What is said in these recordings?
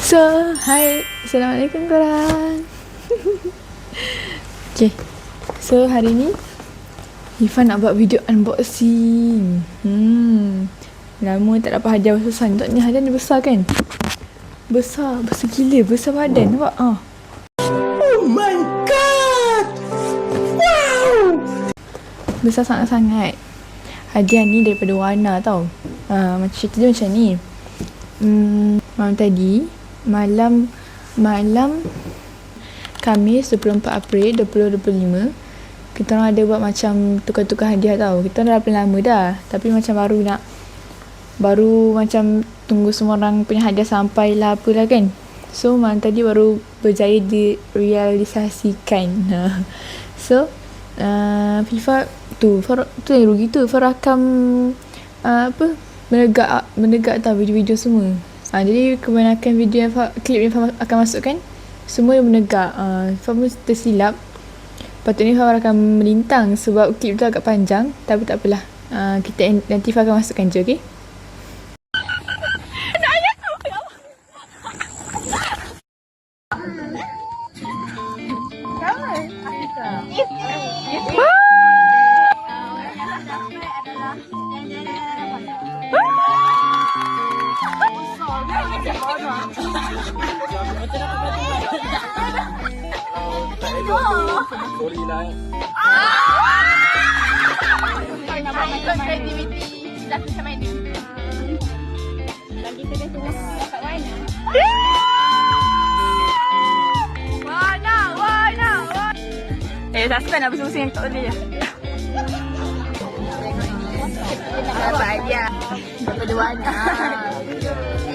So, hai, Assalamualaikum korang. Okay, so hari ni Hifa nak buat video unboxing. Lama tak dapat hadiah besar. Ni hadiah ni besar kan? Besar gila, besar badan. Nampak? Oh my god! Wow! Besar sangat-sangat. Hadiah ni daripada Wana tau. Macam cerita dia macam ni. Malam tadi, malam Khamis 24 April 2025, kita orang ada buat macam tukar-tukar hadiah tau. Kita orang dah lama dah, tapi macam baru macam tunggu semua orang punya hadiah sampai lah apalah kan. So malam tadi baru berjaya direalisasikan. So FIFA tu yang rugi tu, Fifa rakam menegak tau video-video semua. Jadi kebanyakan video yang klip yang Fifa akan masukkan semua yang menegak. Fifa pun tersilap. Patutnya Fifa akan melintang sebab klip tu agak panjang, tapi tak apalah. Kita nanti Fifa akan masukkan je, okey? Suspend nak pusing-pusing tak boleh lah. Dapat hadiah daripada Wana.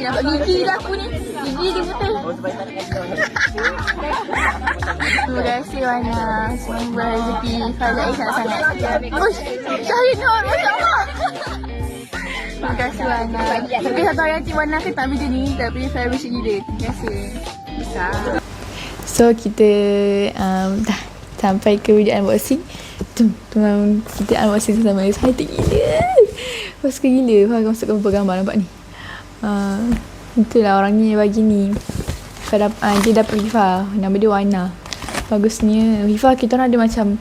Nampak gigi dah aku ni. Gigi dia putih. Terima kasih Wana. Semoga rezeki Fazai sangat-sangat. Syahid Nur, Masya Allah. Terima kasih Wana. Mungkin satu hari nanti Wana akan tak video ni, tapi saya wish gila. Terima kasih. Besar. So kita dah sampai ke video unboxing. Kita unboxing sama. Saya tak gila. Suka gila. Saya akan masukkan beberapa gambar. Nampak ni. Itulah orang ni bagi ni. Dia dapat FIFA. Nama dia Wana. Bagusnya FIFA kita orang ada macam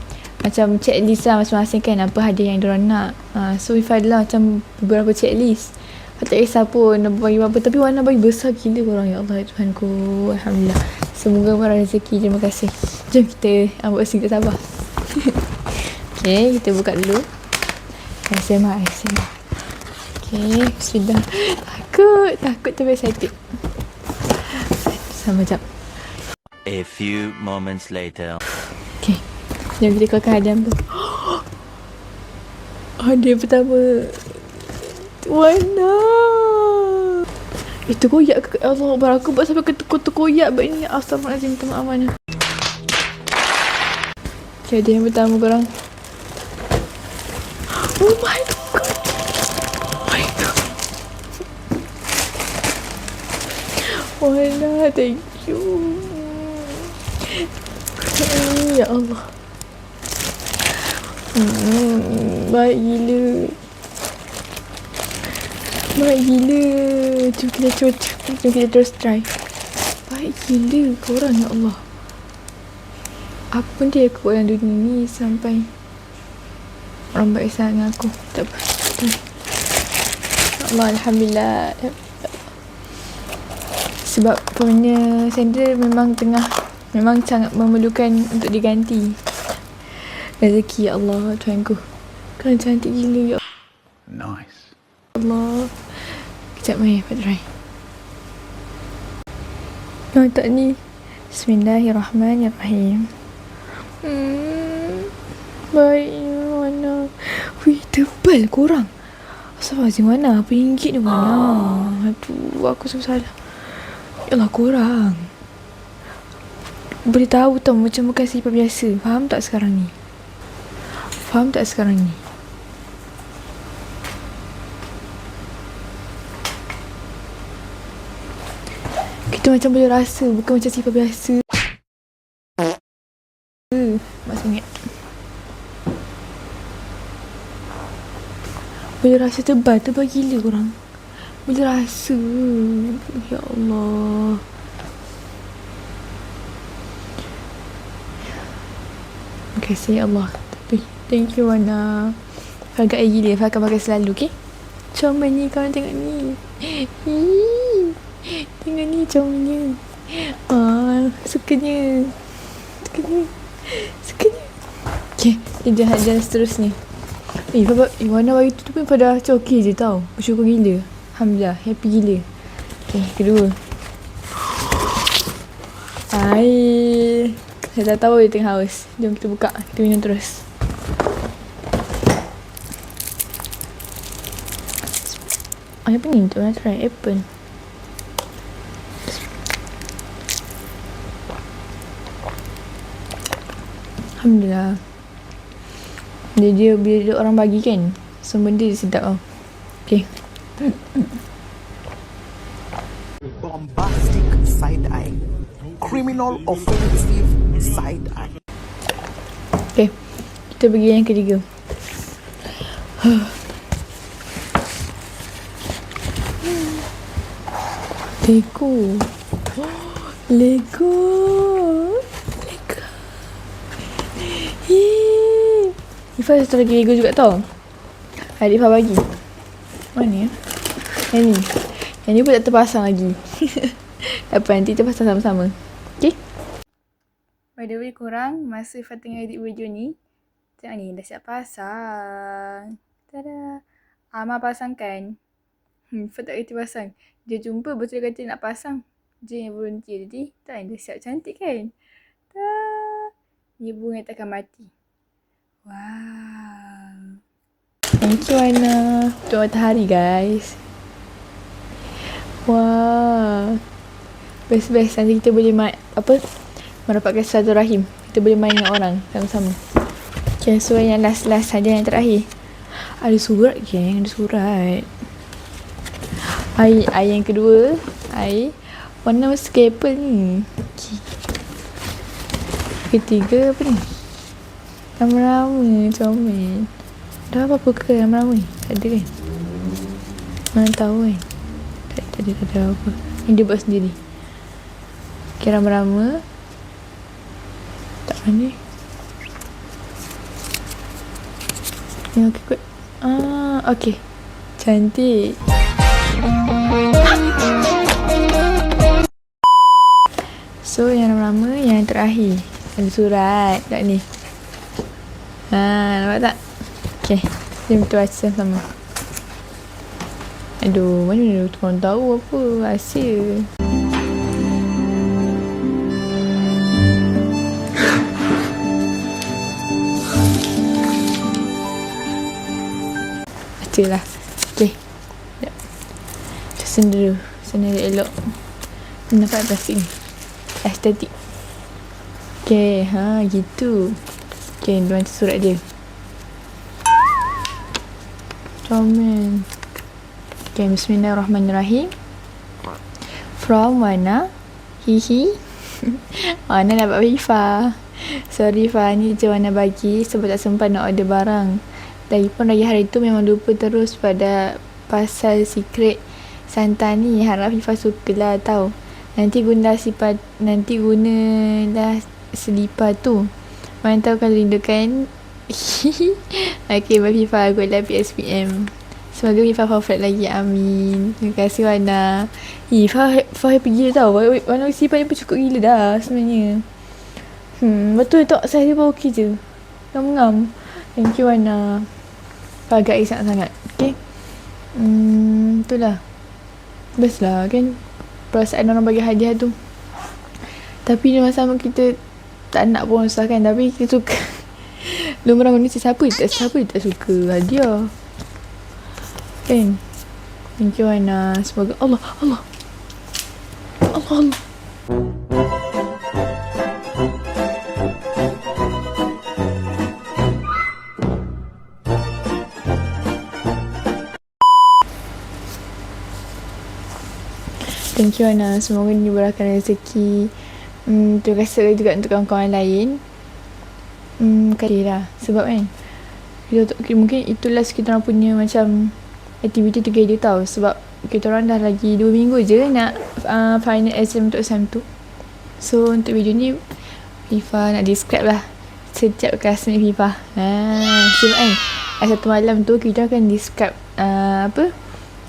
checklist lah masing-masing kan, apa hadiah yang diorang nak. So FIFA adalah macam beberapa checklist. Tak kisah pun nak bagi apa, tapi Wana bagi besar gila korang. Ya Allah, Tuhanku, alhamdulillah. Semoga murah rezeki. Terima kasih. Jom kita unboxing, tak sabar. Okay, kita buka dulu. ASMR. Okay, sudah. Takut tapi excited. Sama jap. A few moments later. Okay, jom kita keluarkan hadiah tu. Hadiah pertama Wana. Itu koyak ke Allah, aku buat sampai terkoyak buat ni. Astagfirullahaladzim, minta maaf Wana. Okay, hadiah yang pertama korang. Oh my god. Wana, thank you. Ya Allah. Baik gila. Jom kita terus try. Baik gila korang, ya Allah. Apa pun dia aku buat dalam dunia ni sampai orang baik sangat dengan aku. Tak apa. Allah, alhamdulillah. Sebab punya sandal memang sangat memerlukan untuk diganti. Rezeki, ya Allah, Tuhanku. Kan cantik gila, ya Nice. Allah. Kejap mai, Pak try. Nampak ni. Bismillahirrahmanirrahim. Baiknya Wana. Wih, tebal korang. Astagfirullahaladzim Wana. Apa ringgit ni Wana? Aduh, aku salah. Yalah korang. Boleh tahu tau macam bukan sifat biasa. Faham tak sekarang ni? Kita macam boleh rasa, bukan macam sifat biasa. Mak sangat. Boleh rasa tebal gila korang. Boleh rasa. Ya Allah. Kasih Allah. Tapi thank you Wana. Agak air gila. Fah akan pakai selalu, okay? Comel ni, korang tengok ni. Hii. Tengok ni comelnya. Sukanya. Okay, dia jahat jalan seterusnya. Wana bagi tu pun pada macam okey je tau. Bersyukur gila. Alhamdulillah, happy gila. Okay, kedua. Air. Saya dah tahu dia tengah haus. Jom kita buka. Kita minum terus. Apa ni tu? Nak try apple. Alhamdulillah. Dia bila orang bagi kan, semua benda dia sedap tau. Okay. Bombastic side eye. Criminal offensive side eye. Okay. Kita pergi yang ketiga. Lego. Yeay. Ifah satu lagi Lego juga tau. Adik Ifah bagi. Mana ya? Yang ni pun tak terpasang lagi. Apa nanti terpasang sama-sama. Okay? By the way korang, masa Ifah tengah edit video ni, tengok ni dah siap pasang. Tada. Amar pasang kan? Ifah tak kata pasang. Dia jumpa betul dia kata nak pasang. Dia yang berhenti tadi. Tak, dia siap cantik kan? Tak. Ni bunga takkan mati. Wow. Thank you Ana. Untuk matahari guys. Wow. Best. Nanti kita boleh mendapatkan silaturahim. Kita boleh main dengan orang sama-sama. Okay, so yang last saja yang terakhir. Ada surat geng, ada surat. Air yang kedua. Air warna scalpel ni. Okay. Ketiga apa ni? Lama-lama comel. Dah apa-apa ke lama-lama ni? Tak ada kan? Mana tahu kan? Tak ada apa. Yang dia buat sendiri. Okay, lama-lama. Tak mana? Ni okey kot. Okey. Cantik. So yang lama-lama yang terakhir. Ada surat kat ni. Nampak tak? Okay, jom kita baca sama. Aduh, mana korang tahu apa rahsia. Baca lah. Okay. Macam dulu. Sendiri elok. Nampak plastik ni. Estetik. Okay, gitu. Okay, dia macam surat dia. Comel. Okay, bismillahirrahmanirrahim. From Wana. Hihi. Wana dapat Ifah. Sorry Ifah, ni je Wana bagi sebab tak sempat nak order barang. Lagipun lagi hari tu memang lupa terus pada pasal secret Santa ni. Harap Ifah sukalah tau. Nanti gunalah selipar tu. Mana tahu kalau rindukan. Okay, bye Fifah. Good luck PSPM. Semoga Fifah perfect lagi. Amin. Terima kasih Wana. Fifah happy gila tau. Wana selipar ni pun cukup gila dah sebenarnya. Betul tak? Saya dia pun okey je. Ngam-ngam. Thank you Wana. Agak sangat-sangat. Okay. Itulah. Best lah kan. Perasaan orang bagi hadiah tu. Tapi sama-sama kita tak nak pun susah kan. Tapi kita suka. Lumrah manusia siapa tak suka hadiah kan. Thank you Ana. Semoga Allah. Thank you Ana. Semoga dimurahkan rezeki. Terima kasih juga untuk kawan-kawan lain. Lah. Sebab kan mungkin itulah kita orang punya macam aktiviti together tau. Sebab kita orang dah lagi 2 minggu je nak final exam untuk SEM tu. So untuk video ni Ifah nak describe lah setiap classmate FIFA. Sebab kan satu malam tu kita akan describe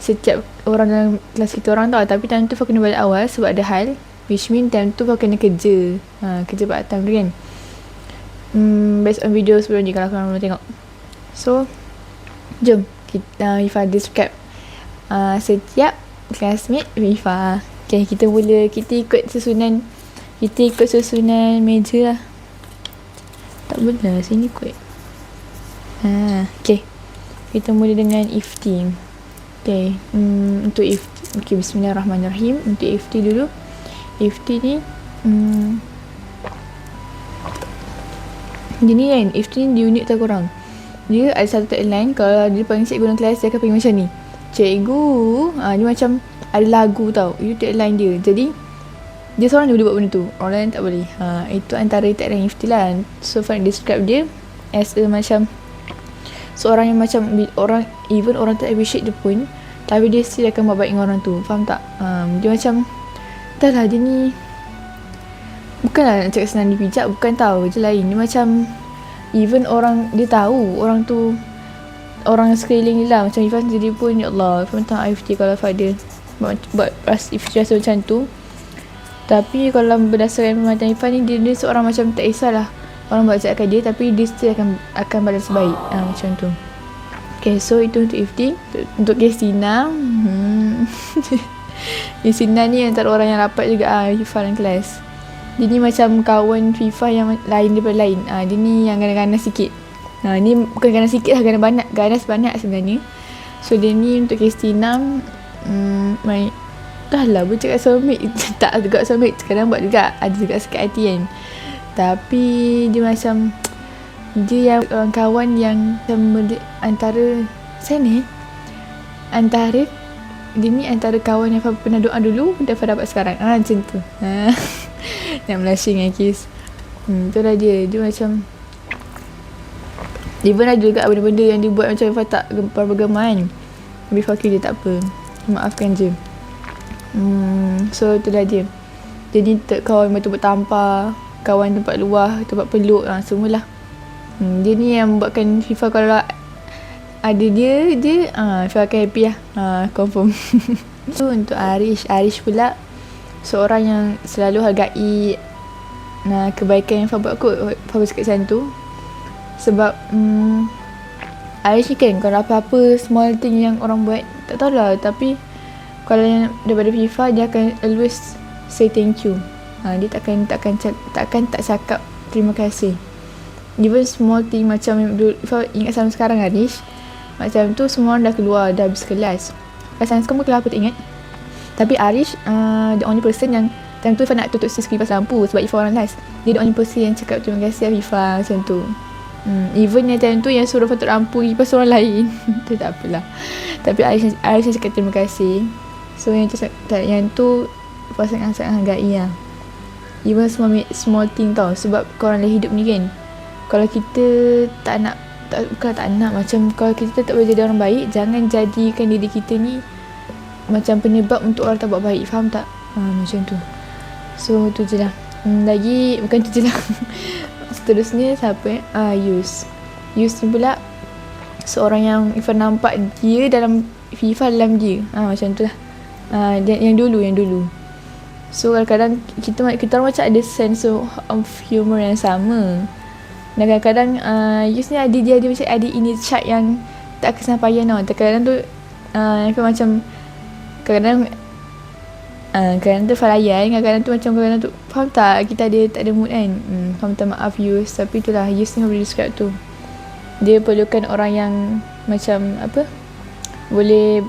setiap orang dalam kelas kita orang tau. Tapi time tu Fah kena balik awal sebab ada hal, which mean time tu Fah kena kerja kerja part time tu kan. Based on video sebelum ni kalau korang mau tengok. So jom kita FIFA describe setiap classmate FIFA. Okay, kita ikut susunan meja lah. Tak boleh sini kot. Okay, kita mula dengan Ifti. Okay, untuk Ifti, okay, bismillahirrahmanirrahim. Untuk Ifti dulu. Ifti ni dia ni kan, Ifti ni unik tak korang. Dia ada satu tagline, kalau dia panggil cikgu dalam kelas, dia akan panggil macam ni, cikgu, dia macam ada lagu tau. Itu tagline dia. Jadi dia seorang dia boleh buat benda tu, orang lain tak boleh. Itu antara tagline Ifti lah. So Fah describe dia as a macam seorang yang macam even orang tak appreciate dia pun, tapi dia still akan buat baik dengan orang tu. Faham tak? Dia macam dah lah, dia ni bukanlah nak cakap senang dipijak, bukan, tahu je lain. Dia macam even orang dia tahu orang tu, orang sekeliling dia lah. Macam Ifah sendiri pun, ya Allah, Ifah minta maaf kalau Fadil buat Ifah rasa macam tu. Tapi kalau berdasarkan pemandang Ifah ni, dia seorang macam tak kisahlah orang buat cakap dia, tapi dia still akan balas baik. Macam tu. Okay, so itu untuk Ifti. Untuk Christina, Christina ni antara orang yang rapat juga Ifah dalam kelas. Dia ni macam kawan FIFA yang lain daripada lain. Dia ni yang ganas-ganas sikit. Ni bukan ganas sikit lah, ganas banyak sebenarnya. So dia ni untuk Christina, dah lah bercakap soulmate. Tak juga soulmate, kadang buat juga, ada juga sakit hati kan. Tapi dia macam, dia yang kawan yang antara dia ni antara kawan yang pernah doa dulu dan dapat sekarang. Macam tu. Nak blushing dengan Kiss. Itulah dia. Dia macam, even ada juga benda-benda yang dia buat macam Ifah tak gempar-bergema kan. Tapi Ifah dia tak apa, maafkan je. So itulah dia. Jadi kawan betul bertampar, kawan tempat luar, tempat peluk, semualah. Dia ni yang buatkan FIFA kalau ada dia Ifah akan happy lah. Confirm. So untuk Arish pula, seorang yang selalu hargai kebaikan yang Fah buat kot. Fah cakap macam tu sebab Arish ni kan, kalau apa-apa small thing yang orang buat, tak tahulah, tapi kalau yang daripada FIFA, dia akan always say thank you. Dia takkan tak cakap terima kasih. Even small thing macam Fah ingat sampai sekarang Arish, macam tu semua orang dah keluar, dah habis kelas. Pasal kamu kelas apa tak ingat. Tapi Arish, the only person yang time tu Ifah nak tutup kipas lampu sebab Ifah orang last. Dia the only person yang cakap terima kasih Ifah macam tu. Even yang time tu yang suruh tutup lampu kipas orang lain. Tu tak apalah. Tapi Arish cakap terima kasih. So yang tu Ifah sangat-sangat hargai lah. Even small thing tau. Sebab korang dalam hidup ni kan, kalau kita bukan tak nak, macam kalau kita tak boleh jadi orang baik, jangan jadikan diri kita ni macam penyebab untuk orang tak buat baik. Faham tak? Macam tu. So tu je lah. Lagi, bukan tu je lah. Seterusnya siapa Yus ni pula seorang yang Ifah nampak dia dalam FIFA dalam dia. Macam tu lah. Yang dulu. So kadang-kadang kita orang macam ada sense of humor yang sama. Dan kadang-kadang Yus ni dia macam ada inner child yang tak kesampaian tau. Kadang-kadang tu Ifah macam kadang tu Falayan, kadang-kadang tu macam kadang tu faham tak, kita tak ada mood kan. Faham tak, maaf Yus. Tapi itulah, Yus ni boleh describe tu. Dia perlukan orang yang macam apa, boleh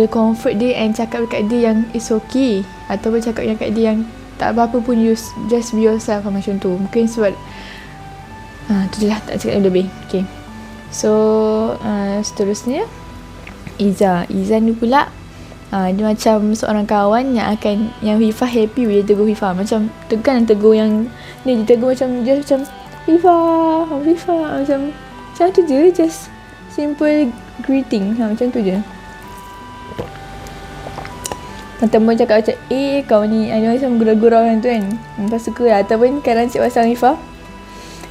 comfort dia and cakap dekat dia yang it's okay, ataupun cakap dekat dia yang tak apa-apa pun, Yus just be yourself macam tu. Mungkin sebab tu je lah, tak cakap lebih. Okay, so seterusnya Iza ni pula dia macam seorang kawan yang FIFA happy bila tegur FIFA. Macam tekan tegur yang ni, dia tegur macam just macam FIFA macam tu je, just simple greeting. Macam tu je. Teman cakap macam kau ni, dia macam gurau-gurau macam tu kan. Lepas suka lah. Ataupun kadang cik pasal FIFA,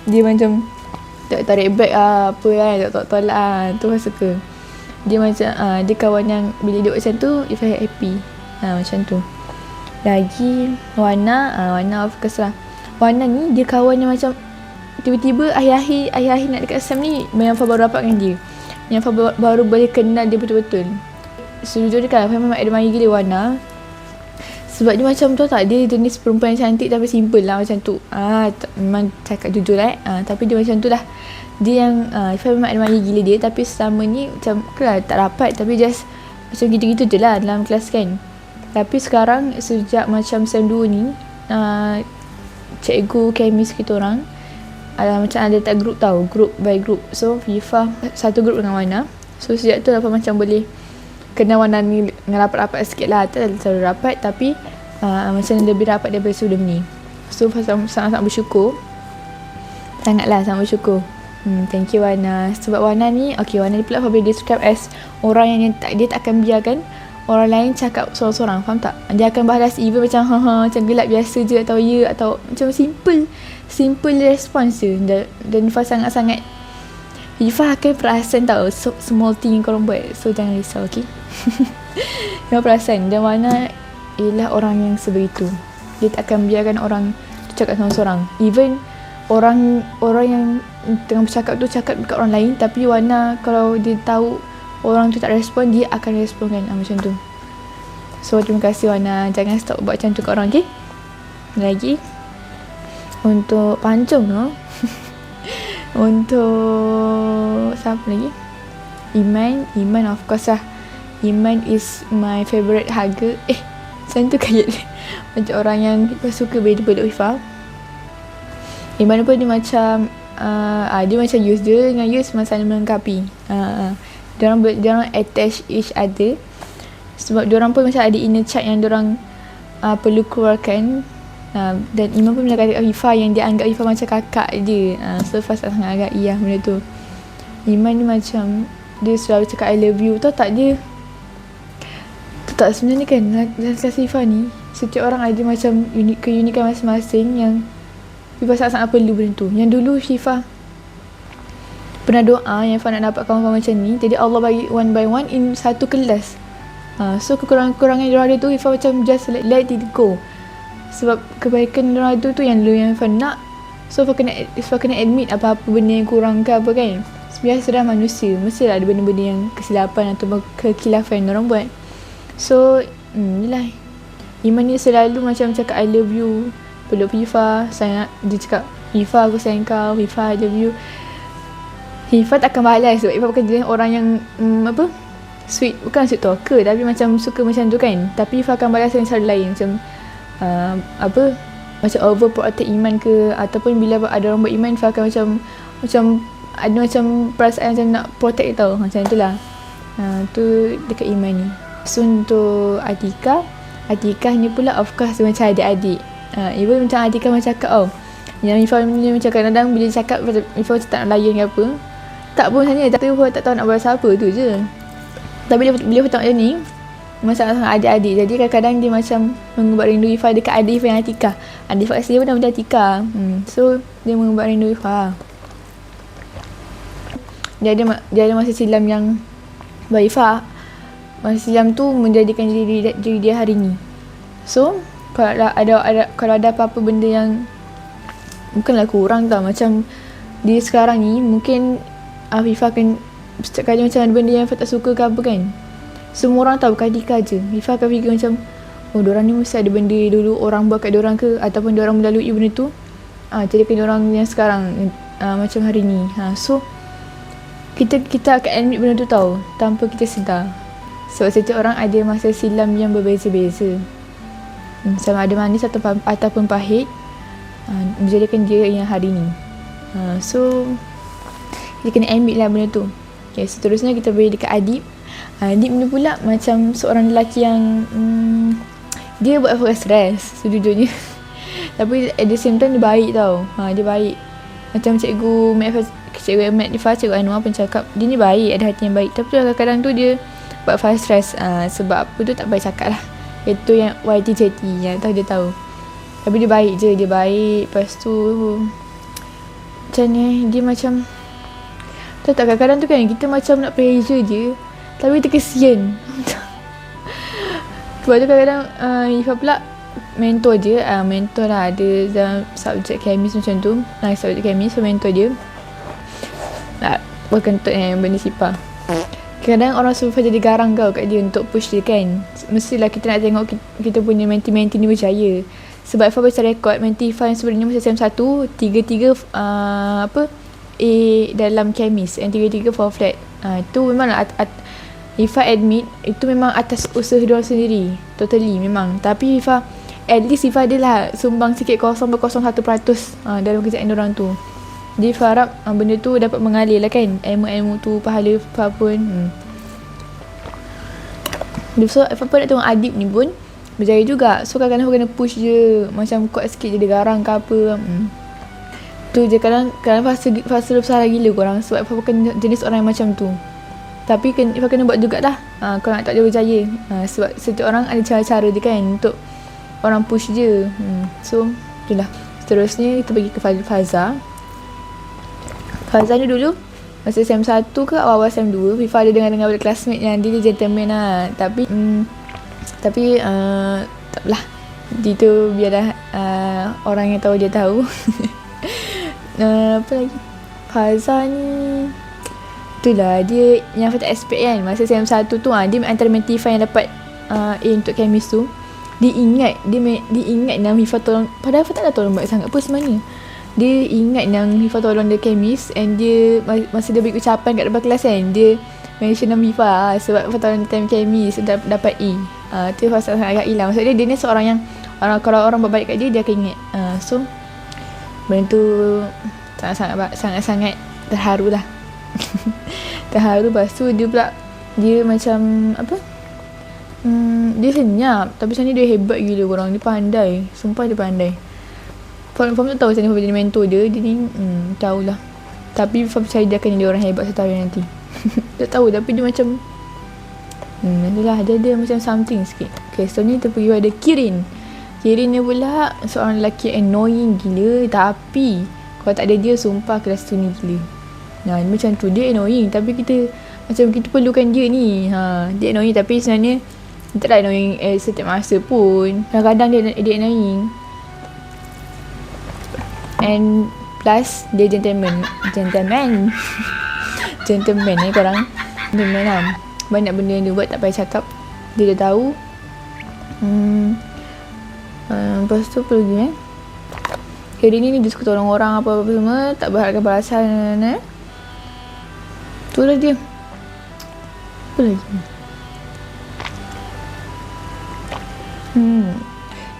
dia macam tak tarik beg apa kan, tak tolak tu saya suka. Dia macam dia kawan yang bila duduk macam tu Ifah happy. Macam tu. Lagi Wana of course lah. Wana ni dia kawan yang macam tiba-tiba akhir-akhir nak dekat Sam ni Yang Fah baru rapat dengan dia. Yang Fah baru boleh kenal dia betul-betul. Sejujurnya kan Fah memang admire gila Wana. Sebab dia macam tu tak, dia jenis perempuan yang cantik tapi simple lah macam tu. Memang cakap jujur lah tapi dia macam tu lah. Dia yang Ifah memang admire gila dia. Tapi selama ni macam tak rapat, tapi just macam gitu-gitu je lah dalam kelas kan. Tapi sekarang sejak macam Sem 2 ni cikgu kemis kita orang macam ada tak group tau, group by group. So Ifah satu group dengan Wana. So sejak tu Ifah macam boleh kenal Wana ni dengan rapat-rapat sikit lah. Tak terlalu rapat tapi macam lebih rapat daripada sebelum ni. So sangat-sangat bersyukur. Sangat bersyukur. Thank you Wana. Sebab Wana ni Wana ni pula boleh describe as orang yang dia tak akan biarkan orang lain cakap sorang-sorang. Faham tak? Dia akan balas even macam macam gelak biasa je atau ya, atau macam simple response je. Dan Ifah sangat-sangat Ifah akan perasan tau small thing yang korang buat. So jangan risau, okay? Ifah perasan. Dan Wana ialah orang yang sebegitu. Dia tak akan biarkan orang cakap sorang-sorang. Even orang yang tengah bercakap tu cakap dekat orang lain, tapi Wana kalau dia tahu orang tu tak respon, dia akan respon kan. Macam tu. So terima kasih Wana. Jangan stop buat macam tu kat orang, okay? Lagi untuk Pancung tu untuk siapa lagi? Iman of course lah. Iman is my favourite hugger. Macam tu kayak macam orang yang suka bila peluk Ifah. Iman pun dia macam dia macam Yus. Dia dengan Yus memang saling melengkapi. Diorang attach each other. Sebab diorang pun macam ada inner child yang diorang perlu keluarkan. Dan Iman pun bila kata Ifah yang dia anggap Ifah macam kakak dia. So Ifah sangat agak benda tu. Iman ni macam dia selalu cakap I love you. Tahu tak dia tak sebenarnya kan dalam kelas Ifah ni setiap orang ada macam keunikan masing-masing yang Ifah sangat-sangat perlu benda tu. Yang dulu Ifah pernah doa yang Ifah nak dapat kawan-kawan macam ni. Jadi Allah bagi one by one in satu kelas. So kekurangan diorang ada tu Ifah macam just let it go. Sebab kebaikan diorang ada tu yang Ifah nak. So Ifah kena admit apa-apa benda yang kurang ke apa kan. Biasa dah manusia, mestilah ada benda-benda yang kesilapan atau kekhilafan diorang buat. So yelah, Iman ni selalu macam cakap I love you, peluk Ifah, dia cakap Ifah aku sayang kau, Ifah I love you. Ifah takkan balas sebab Ifah bukan jenis orang yang sweet, bukan sweet talker tapi macam suka macam tu kan. Tapi Ifah akan balas dengan cara lain macam macam overprotect Iman ke, ataupun bila ada orang buat Iman Ifah akan macam ada macam perasaan macam nak protect tau, macam tu lah. Tu dekat Iman ni. So untuk Atikah ni pula of course dia macam adik-adik. Even macam Atikah macam cakap yang Ifah ni macam kadang-kadang bila cakap Ifah macam tak nak layan ke apa. Tak pun sebenarnya, tapi Ifah tak tahu nak balas apa tu je. Tapi bila Ifah tengok macam ni macam adik-adik, jadi kadang-kadang dia macam mengubat rindu Ifah dekat adik Ifah yang Atikah. Adik Ifah asli pun nama dia Atikah. So dia mengubat rindu Ifah. Dia ada masa silam yang bagi Ifah. Masa silam tu menjadikan diri dia hari ni. So kalau ada apa-apa benda yang bukanlah kurang tau, macam dia sekarang ni mungkin Ifah akan setiap kali macam ada benda yang Ifah tak suka ke apa kan, semua orang tahu bukan Atikah je. Ifah akan fikir macam diorang ni mesti ada benda dulu orang buat kat diorang ke, ataupun diorang melalui benda tu jadikan diorang yang sekarang macam hari ni. So kita akan admit benda tu tau tanpa kita sedar. Sebab setiap orang ada masa silam yang berbeza-beza. Sama ada manis ataupun pahit, menjadikan dia yang hari ni. So kita kena admit lah benda tu. Okay, seterusnya kita beri dekat Adib. Adib ni pula macam seorang lelaki yang dia buat Ifah stress sejujurnya. Tapi at the same time dia baik tau. Dia baik. Macam cikgu Mat Ifah, cikgu Anwar pun cakap dia ni baik, ada hati yang baik. Tapi kadang-kadang tu dia buat Ifah stress. Sebab apa tu tak baik cakap lah. Itu yang YT yang tahu dia tahu. Tapi dia baik je, dia baik. Lepas tu macam ni, dia macam Tahu tak, kadang-kadang tu kan kita macam nak pressure je, tapi kita kesian. Sebab tu kadang-kadang Ifah pula mentor je. Mentor lah, ada dalam subjek kemis macam tu. Subjek kemis, so mentor je. Berkentut benda sifar. Kadang orang suruh jadi garang kau kat dia untuk push dia kan. Mestilah kita nak tengok kita punya menti-menti ni berjaya. Sebab Ifah baca rekod menti Ifah yang sebenarnya masa SEM 1 3-3 A dalam kemis, and 3-3 for flat. Itu memang Ifah admit itu memang atas usaha diorang sendiri, totally memang. Tapi Ifah, at least Ifah adalah sumbang sikit 0.01% dalam kerjaan diorang tu. Jadi Ifah harap benda tu dapat mengalir lah kan, ilmu-ilmu tu, pahala Ifah pun. So Ifah pun nak tengok Adib ni pun berjaya juga. So kadang-kadang Ifah kena push je, macam kuat sikit je dia garang ke apa. Tu je, kadang-kadang fasa besar gila korang, sebab Ifah bukan jenis orang yang macam tu. Tapi Ifah kena buat jugalah kalau nak tak dia berjaya. Sebab setiap orang ada cara-cara dia kan untuk orang push je. So itulah. Seterusnya kita pergi ke Faza. Faza ni dulu masa SEM 1 ke awal-awal SEM 2, Ifah ada dengan budak classmate yang dia gentleman lah. Tapi takpelah, dia tu biarlah orang yang tahu dia tahu. Apa lagi, Faza ni itulah, dia yang Fatah expect kan masa SEM 1 tu. Dia antara menti Ifah yang dapat A untuk kemis tu. Dia ingat nama Ifah tolong, padahal Ifah tak ada tolong banyak sangat pun sebenarnya. Dia ingat yang Ifah tolong dia kemis, and dia masa dia beri ucapan kat depan kelas kan, dia mention nama Ifah sebab Ifah tolong dia time kemis dapat A. Tu Ifah sangat agak hilang. Maksudnya dia ni seorang yang kalau orang buat baik kat dia akan ingat. So benda tu sangat-sangat terharu lah. Terharu. Lepas tu dia pula, dia macam apa, dia senyap tapi sebenarnya dia hebat gila korang. Dia pandai, sumpah dia pandai. Faham tak tahu macam mana jadi mentor dia ni. Tahulah. Tapi Faham percaya dia akan jadi orang hebat satu hari nanti. Tak tahu, tapi dia macam itulah, dia ada macam something sikit. Okay, so ni kita pergi pada Kirin. Kirin ni pula seorang lelaki annoying gila, tapi kalau tak ada dia sumpah kelas tu ni gila. Macam tu, dia annoying tapi kita perlukan dia ni. Dia annoying tapi sebenarnya dia tak annoying setiap masa pun. Kadang-kadang dia annoying. And plus dia gentleman ni korang. Gentleman lah. Banyak benda yang dia buat tak payah cakap, dia dah tahu. Lepas tu apa lagi Hari ni dia suka tolong orang apa-apa semua, tak berharapkan balasan. Tu lah dia. Apa lagi?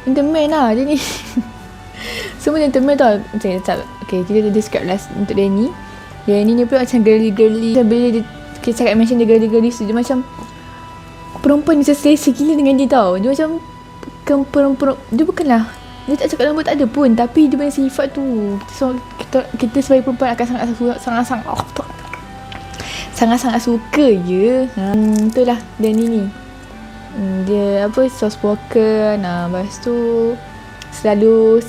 Gentleman lah dia ni. Semua gentleman tau. Okay, kita describe last untuk Danny. Danny ni pula macam girly-girly. Bila dia cakap mention dia girly-girly, dia macam perempuan ni selesa gila dengan dia tau. Dia macam perempuan. Dia bukanlah, dia tak cakap lembut, tak ada pun. Tapi dia punya sifat tu, kita sebagai perempuan akan sangat-sangat suka je. Itulah Danny ni. Dia soft spoken. Lepas tu selalu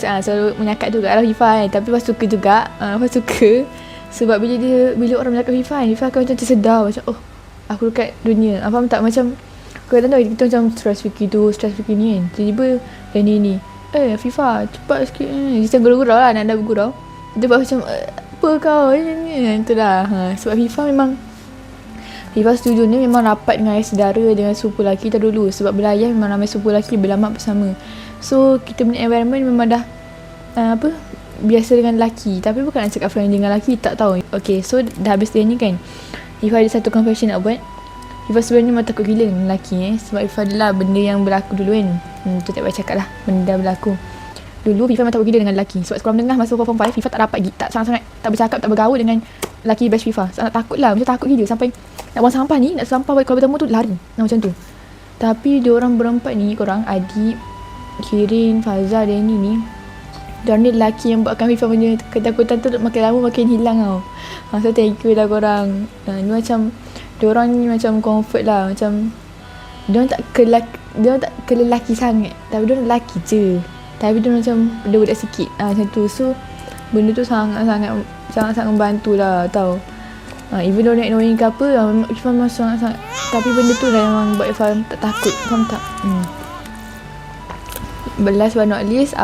menyakat tu kat arah Ifah kan. Tapi Ifah suka juga. Ifah suka sebab bila orang menyakat Ifah kan, Ifah akan macam tersedar, macam oh, aku dekat dunia. Faham tak? Macam kadang-kadang kita macam stress fikir ni kan. Tiba-tiba Danny ni, Afifah cepat sikit. Dia macam gurau-gurau lah, nak bergurau. Dia buat macam apa kau ni. Itulah. Sebab Ifah setuju ni memang rapat dengan ayah saudara, dengan sepupu lelaki terdulu. Sebab belayah memang ramai sepupu lelaki berlama bersama. So kita punya environment memang dah biasa dengan lelaki. Tapi bukan nak cakap friendly dengan lelaki, tak tahu. Okay, so dah habis dia ni kan, Ifah ada satu confession nak buat. Ifah sebenarnya memang takut gila dengan lelaki sebab Ifah adalah benda yang berlaku dulu kan. Tu tak payah cakap lah, benda dah berlaku dulu. Ifah memang takut gila dengan lelaki. Sebab sekolah menengah masa form 5, Ifah tak rapat, sangat-sangat tak bercakap, tak bergaul dengan lelaki batch Ifah. Sangat takut lah, macam takut gila. Sampai nak buang sampah ni, nak sampah kalau bertemu tu lari. Macam tu. Tapi diorang berempat ni, korang Adib, Kirin, Faza, Danny ni, diorang ni lelaki yang buatkan Ifah punya ketakutan tu makin lama makin hilang tau. So thank you lah korang. Ni macam diorang ni macam comfort lah. Macam diorang tak ke lelaki sangat, tapi diorang lelaki je, tapi diorang macam budak-budak sikit. Macam tu. So benda tu sangat-sangat membantu lah tau. Even though annoying ke apa, Ifah memang sangat-sangat, tapi benda tu lah memang buat Ifah tak takut, faham tak? But last but not least,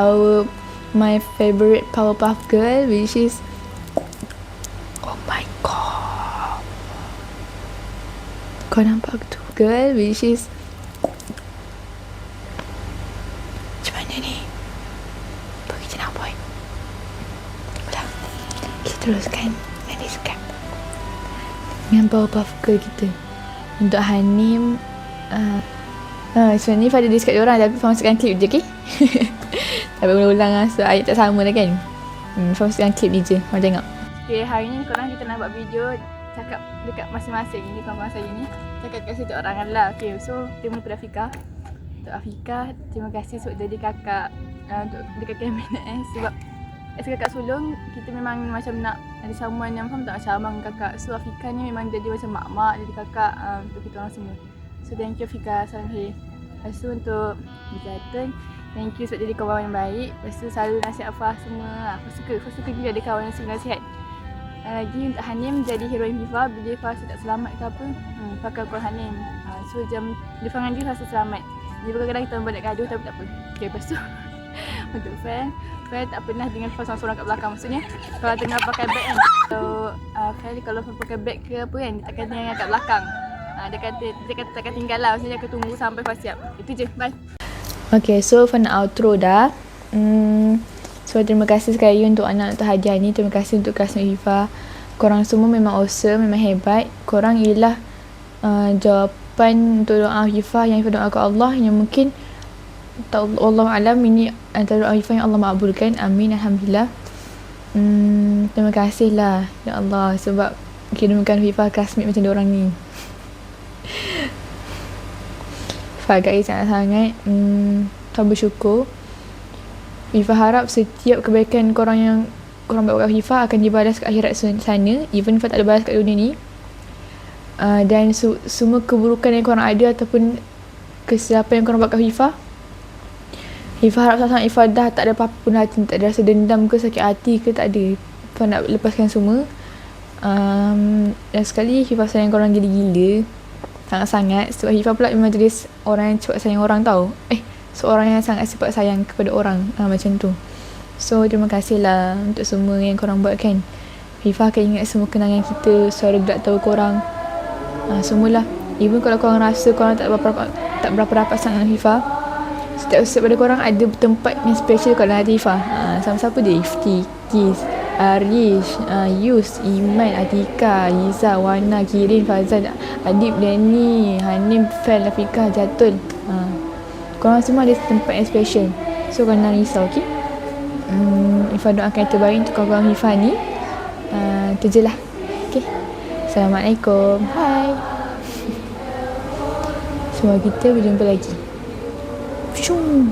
my favorite Powerpuff Girl, which is, oh my god, kau nampak tu girl, which is, macam mana ni? Pergi je nak boy. Udah, kita teruskan nanti sekat dengan Powerpuff Girl kita. Untuk Hanim, sebenarnya Ifah ada discuss diorang, tapi Ifah masukkan klip je, okay? Tak berulang lah, so ayat tak sama dah kan. Ifah masukkan klip ni je, korang tengok. Okay, hari ni korang kita nak buat video cakap dekat masing-masing ni, kawan-kawan saya ni cakap kat satu orang lah. Okay, so terima kasih Afika. Untuk Afika, terima kasih sebab jadi kakak untuk dekat kabinet sebab as kakak sulung, kita memang macam nak ada someone yang faham tak, macam abang kakak. So Afika ni memang jadi macam mak-mak, jadi kakak untuk kita orang semua. So thank you Afika, salam hey. Lepas tu untuk Zaitun, thank you sebab jadi kawan yang baik. Lepas tu selalu nasihat Afah semua. Aku suka juga ada kawan yang suka nasihat. Lagi untuk Hanim, jadi heroin Hifah. Bila Hifah rasa tak selamat ke apa, pakai Quran Hanim. So jam Hifah dengan dia rasa selamat. Jadi kadang-kadang kita buat gaduh tapi tak apa. Okay, lepas tu untuk Fel tak pernah dengan Hifah seorang-seorang kat belakang. Maksudnya kalau tengah pakai beg kan, so Fel kalau pakai beg ke apa kan, dia takkan tinggal kat belakang. Dia kata takkan tinggal lah. Maksudnya dia akan tunggu sampai Hifah siap. Itu je, bye. Okay, so Hifah nak outro dah. So terima kasih sekali untuk anak untuk hadiah ni. Terima kasih untuk classmate Hifah. Korang semua memang awesome, memang hebat. Korang ialah jawapan untuk doa Hifah yang Hifah doakan Allah, yang mungkin Allah alam ini antara doa Hifah yang Allah makbulkan. Amin, alhamdulillah. Terima kasih lah ya Allah sebab kirimkan Hifah classmate macam diorang ni. Hifah agak sangat-sangat bersyukur. Hifah harap setiap kebaikan korang yang korang buat kat Hifah akan dibalas kat akhirat sana. Even Hifah tak ada balas kat dunia ni. Dan semua keburukan yang korang ada ataupun kesilapan yang korang buat kat Hifah, Hifah harap sangat Hifah dah tak ada apa-apa pun hati, tak ada rasa dendam ke sakit hati ke, tak ada. Hifah nak lepaskan semua. Dan sekali Hifah sayang korang gila-gila, sangat-sangat. Sebab Hifah pula memang jadi orang yang cepat sayang orang tau. Seorang yang sangat cepat sayang kepada orang, macam tu. So terima kasih lah untuk semua yang korang buat kan. Hifah akan ingat semua kenangan kita, suara gelak tahu korang, semualah. Even kalau korang rasa korang tak berapa rapat sangat dengan Hifah, setiap pada korang ada tempat yang special kat dalam hati Hifah. Siapa dia? Ifti, Kis, Arish, Yus, Iman, Atika, Iza, Wana, Kirin, Fazal, Adib, Danny, Hanim, Fel, Afika, Jatul. Korang semua ada tempat yang special. So korang jangan risau, okay? Hifah doakan yang terbaik untuk korang Hifah ni. Itu je lah, okay? Assalamualaikum. Hai. Semua kita berjumpa lagi. Pushung.